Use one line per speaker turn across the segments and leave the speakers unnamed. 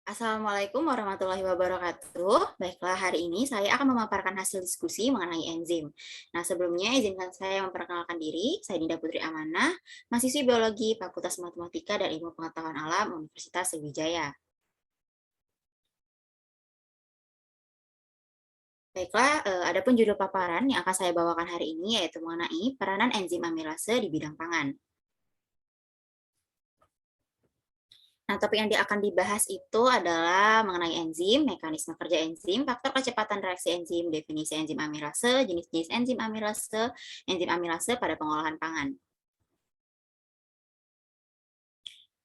Assalamualaikum warahmatullahi wabarakatuh. Baiklah, hari ini saya akan memaparkan hasil diskusi mengenai enzim. Nah, sebelumnya izinkan saya memperkenalkan diri. Saya Dinda Putri Amanah, mahasiswi Biologi Fakultas Matematika dan Ilmu Pengetahuan Alam Universitas Sriwijaya. Baiklah, adapun judul paparan yang akan saya bawakan hari ini yaitu mengenai peranan enzim amilase di bidang pangan. Nah, topik yang akan dibahas itu adalah mengenai enzim, mekanisme kerja enzim, faktor kecepatan reaksi enzim, definisi enzim amilase, jenis-jenis enzim amilase pada pengolahan pangan.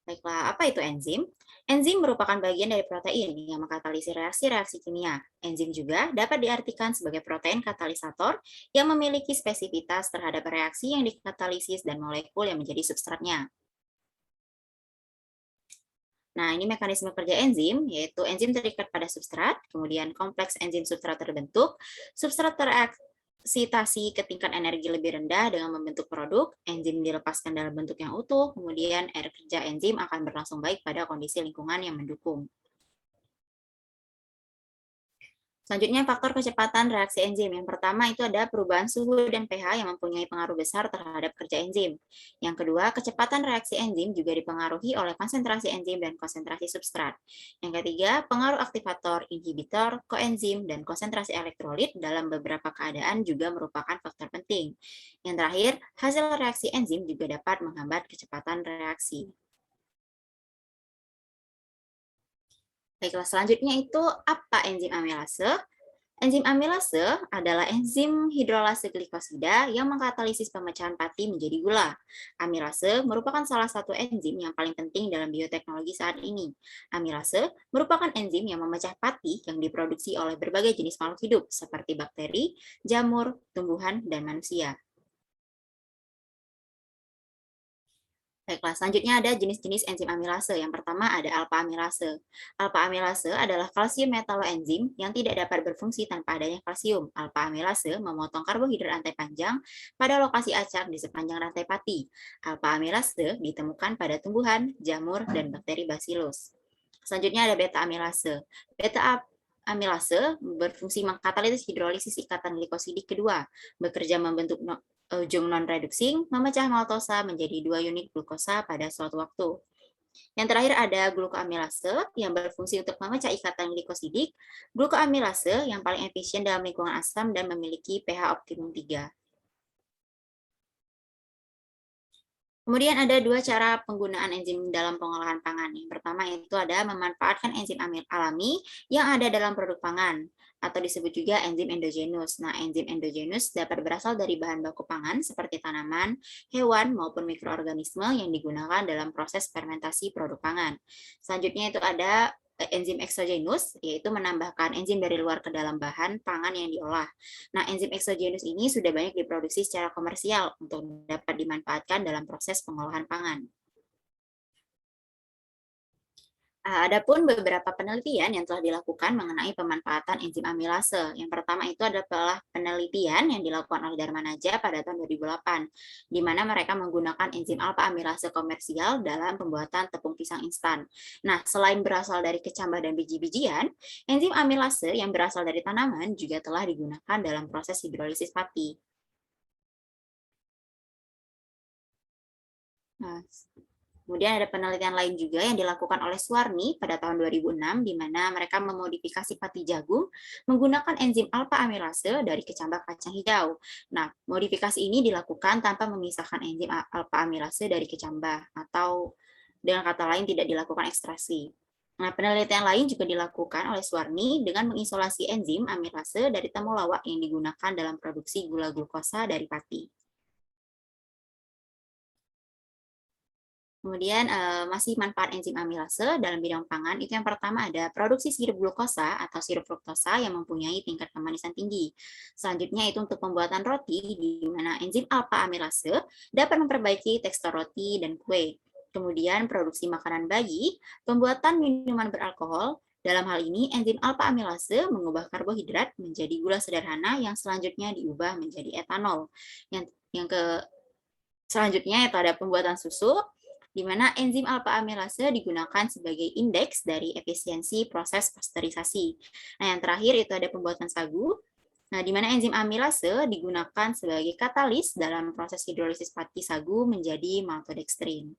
Baiklah, apa itu enzim? Enzim merupakan bagian dari protein yang mengkatalisis reaksi-reaksi kimia. Enzim juga dapat diartikan sebagai protein katalisator yang memiliki spesifitas terhadap reaksi yang dikatalisis dan molekul yang menjadi substratnya. Nah, ini mekanisme kerja enzim, yaitu enzim terikat pada substrat, kemudian kompleks enzim substrat terbentuk, substrat tereksitasi ke tingkat energi lebih rendah dengan membentuk produk, enzim dilepaskan dalam bentuk yang utuh, kemudian kerja enzim akan berlangsung baik pada kondisi lingkungan yang mendukung. Selanjutnya, faktor kecepatan reaksi enzim. Yang pertama itu ada perubahan suhu dan pH yang mempunyai pengaruh besar terhadap kerja enzim. Yang kedua, kecepatan reaksi enzim juga dipengaruhi oleh konsentrasi enzim dan konsentrasi substrat. Yang ketiga, pengaruh aktivator, inhibitor, koenzim, dan konsentrasi elektrolit dalam beberapa keadaan juga merupakan faktor penting. Yang terakhir, hasil reaksi enzim juga dapat menghambat kecepatan reaksi. Baiklah, selanjutnya itu apa enzim amilase? Enzim amilase adalah enzim hidrolase glikosida yang mengkatalisis pemecahan pati menjadi gula. Amilase merupakan salah satu enzim yang paling penting dalam bioteknologi saat ini. Amilase merupakan enzim yang memecah pati yang diproduksi oleh berbagai jenis makhluk hidup seperti bakteri, jamur, tumbuhan, dan manusia. Baiklah, selanjutnya ada jenis-jenis enzim amilase. Yang pertama ada alpha amilase. Alpha amilase adalah kalsium metaloenzim yang tidak dapat berfungsi tanpa adanya kalsium. Alpha amilase memotong karbohidrat rantai panjang pada lokasi acak di sepanjang rantai pati. Alpha amilase ditemukan pada tumbuhan, jamur, dan bakteri Bacillus. Selanjutnya ada beta amilase. Beta amilase berfungsi mengkatalisis hidrolisis ikatan glikosidik kedua, bekerja membentuk ujung non-reduksing, memecah maltosa menjadi 2 unit glukosa pada suatu waktu. Yang terakhir ada glukoamilase yang berfungsi untuk memecah ikatan glikosidik, glukoamilase yang paling efisien dalam lingkungan asam dan memiliki pH optimum 3. Kemudian ada dua cara penggunaan enzim dalam pengolahan pangan. Yang pertama itu ada memanfaatkan enzim amil alami yang ada dalam produk pangan atau disebut juga enzim endogenus. Nah, enzim endogenus dapat berasal dari bahan baku pangan seperti tanaman, hewan, maupun mikroorganisme yang digunakan dalam proses fermentasi produk pangan. Selanjutnya itu ada enzim eksogenus, yaitu menambahkan enzim dari luar ke dalam bahan pangan yang diolah. Nah, enzim eksogenus ini sudah banyak diproduksi secara komersial untuk dapat dimanfaatkan dalam proses pengolahan pangan. Adapun beberapa penelitian yang telah dilakukan mengenai pemanfaatan enzim amilase. Yang pertama itu adalah penelitian yang dilakukan oleh Darmanaja pada tahun 2008, di mana mereka menggunakan enzim alpha amilase komersial dalam pembuatan tepung pisang instan. Nah, selain berasal dari kecambah dan biji-bijian, enzim amilase yang berasal dari tanaman juga telah digunakan dalam proses hidrolisis pati. Nah, kemudian ada penelitian lain juga yang dilakukan oleh Suwarni pada tahun 2006, di mana mereka memodifikasi pati jagung menggunakan enzim alpha amilase dari kecambah kacang hijau. Nah, modifikasi ini dilakukan tanpa memisahkan enzim alpha amilase dari kecambah, atau dengan kata lain tidak dilakukan ekstraksi. Nah, penelitian lain juga dilakukan oleh Suwarni dengan mengisolasi enzim amilase dari temulawak yang digunakan dalam produksi gula glukosa dari pati. Kemudian masih manfaat enzim amilase dalam bidang pangan itu yang pertama ada produksi sirup glukosa atau sirup fruktosa yang mempunyai tingkat kemanisan tinggi. Selanjutnya itu untuk pembuatan roti di mana enzim alpha amilase dapat memperbaiki tekstur roti dan kue. Kemudian produksi makanan bayi, pembuatan minuman beralkohol. Dalam hal ini enzim alpha amilase mengubah karbohidrat menjadi gula sederhana yang selanjutnya diubah menjadi etanol. Yang ke selanjutnya itu ada pembuatan susu, di mana enzim alfa amilase digunakan sebagai indeks dari efisiensi proses pasteurisasi. Nah, yang terakhir itu ada pembuatan sagu. Nah, di mana enzim amilase digunakan sebagai katalis dalam proses hidrolisis pati sagu menjadi maltodextrin.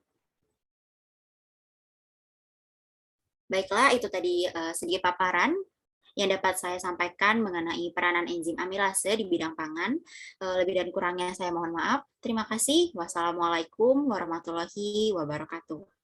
Baiklah, itu tadi sedikit paparan yang dapat saya sampaikan mengenai peranan enzim amilase di bidang pangan. Lebih dan kurangnya saya mohon maaf. Terima kasih. Wassalamualaikum warahmatullahi wabarakatuh.